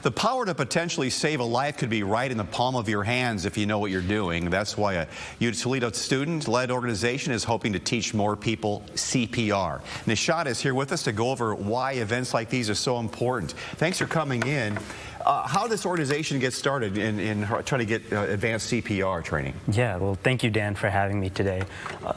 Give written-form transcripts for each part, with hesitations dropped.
The power to potentially save a life could be right in the palm of your hands if you know what you're doing. That's why a UToledo student-led organization is hoping to teach more people CPR. Nishanth is here with us to go over why events like these are so important. Thanks for coming in. How did this organization get started in trying to get advanced CPR training? Yeah, well, thank you, Dan, for having me today.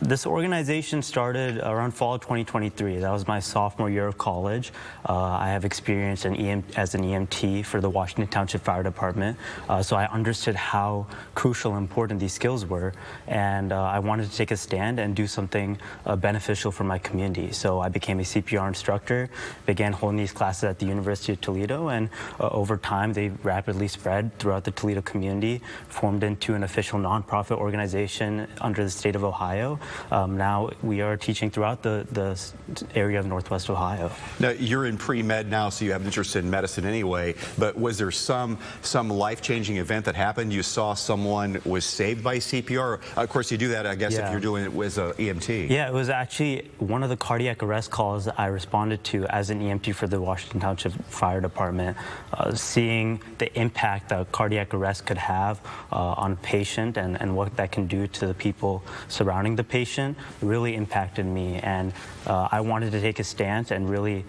This organization started around fall of 2023. That was my sophomore year of college. I have experience as an EMT for the Washington Township Fire Department, so I understood how crucial and important these skills were, and I wanted to take a stand and do something beneficial for my community. So I became a CPR instructor, began holding these classes at the University of Toledo, and over time, they rapidly spread throughout the Toledo community, formed into an official nonprofit organization under the state of Ohio. Now we are teaching throughout the area of Northwest Ohio. Now you're in pre-med now, so you have an interest in medicine anyway, but was there some life-changing event that happened? You saw someone was saved by CPR? Of course you do that, I guess, if you're doing it as an EMT. Yeah, it was actually one of the cardiac arrest calls that I responded to as an EMT for the Washington Township Fire Department. Seeing the impact that cardiac arrest could have on a patient and what that can do to the people surrounding the patient really impacted me, and I wanted to take a stance and really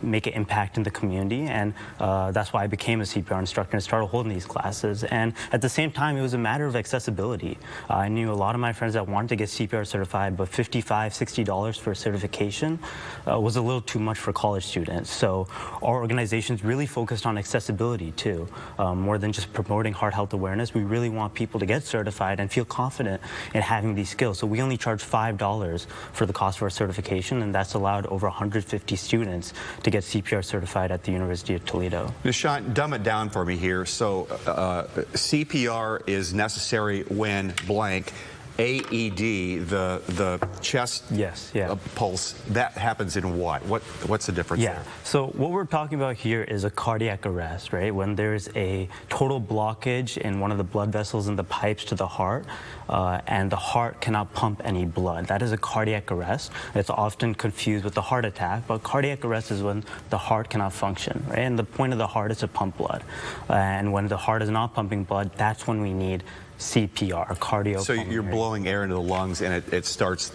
make an impact in the community, and that's why I became a CPR instructor and started holding these classes. And at the same time, it was a matter of accessibility. I knew a lot of my friends that wanted to get CPR certified, but $55, $60 for a certification was a little too much for college students. So our organization's really focused on accessibility too. More than just promoting heart health awareness, we really want people to get certified and feel confident in having these skills. So we only charge $5 for the cost of our certification, and that's allowed over 150 students to get CPR certified at the University of Toledo. Nishanth, dumb it down for me here. So CPR is necessary when blank. AED, the chest pulse, that happens in what? What's the difference there? So what we're talking about here is a cardiac arrest, right? When there's a total blockage in one of the blood vessels in the pipes to the heart, and the heart cannot pump any blood. That is a cardiac arrest. It's often confused with a heart attack, but cardiac arrest is when the heart cannot function, right? And the point of the heart is to pump blood. And when the heart is not pumping blood, that's when we need CPR, cardiopulmonary. So you're blowing air into the lungs, and it starts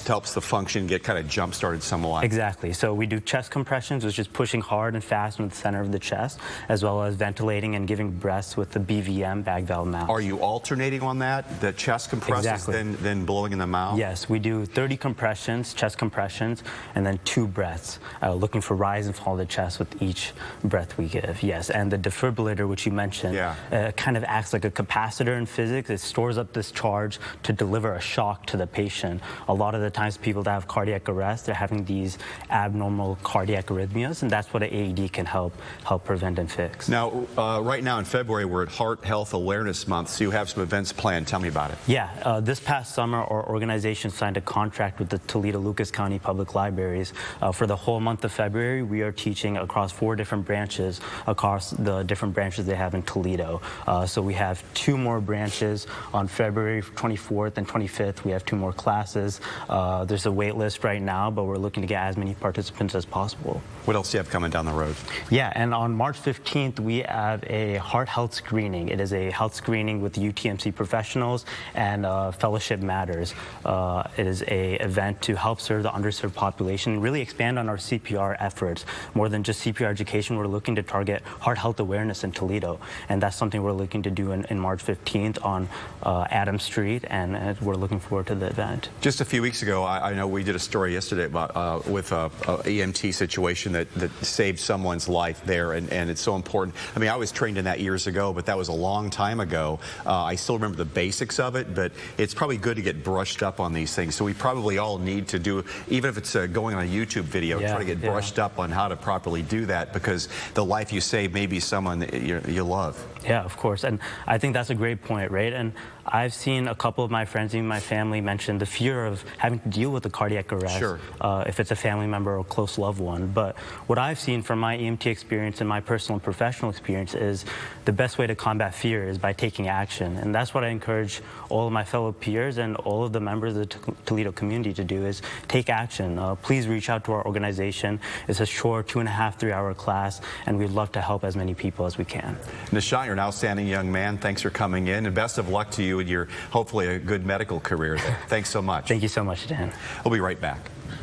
helps the function get kind of jump started somewhat. Exactly. So we do chest compressions, which is pushing hard and fast in the center of the chest, as well as ventilating and giving breaths with the BVM, bag valve mouth. Are you alternating on that? The chest compresses, then blowing in the mouth? Yes, we do 30 compressions, chest compressions, and then 2 breaths, looking for rise and fall of the chest with each breath we give. Yes, and the defibrillator, which you mentioned, kind of acts like a capacitor in physics. It stores up this charge to deliver a shock to the patient. A lot of the times people that have cardiac arrest, they're having these abnormal cardiac arrhythmias, and that's what an AED can help prevent and fix. Now, right now in February, we're at Heart Health Awareness Month, so you have some events planned. Tell me about it. Yeah, this past summer, our organization signed a contract with the Toledo-Lucas County Public Libraries. For the whole month of February, we are teaching across 4 different branches, across the different branches they have in Toledo. So we have 2 more branches on February 24th and 25th. We have 2 more classes. There's a wait list right now, but we're looking to get as many participants as possible. What else do you have coming down the road? Yeah, and on March 15th, we have a heart health screening. It is a health screening with UTMC professionals and Fellowship Matters. It is a event to help serve the underserved population, really expand on our CPR efforts. More than just CPR education, we're looking to target heart health awareness in Toledo, and that's something we're looking to do in March 15th on Adams Street, and we're looking forward to the event. Just a few weeks ago, I know we did a story yesterday about with a EMT situation that saved someone's life there, and it's so important. I mean, I was trained in that years ago, but that was a long time ago. I still remember the basics of it, but it's probably good to get brushed up on these things. So we probably all need to do, even if it's going on a YouTube video, try to get brushed up on how to properly do that, because the life you save may be someone that you love. Yeah, of course, and I think that's a great point, right? And I've seen a couple of my friends, even my family, mention the fear of having to deal with a cardiac arrest if it's a family member or a close loved one. But what I've seen from my EMT experience and my personal and professional experience is the best way to combat fear is by taking action. And that's what I encourage all of my fellow peers and all of the members of the Toledo community to do, is take action. Please reach out to our organization. It's a short 2.5 to 3 hour class, and we'd love to help as many people as we can. Nishanth, you're an outstanding young man. Thanks for coming in, and best of luck to you in your hopefully a good medical career there. Thanks so much. Thank you so much, Dan. We'll be right back.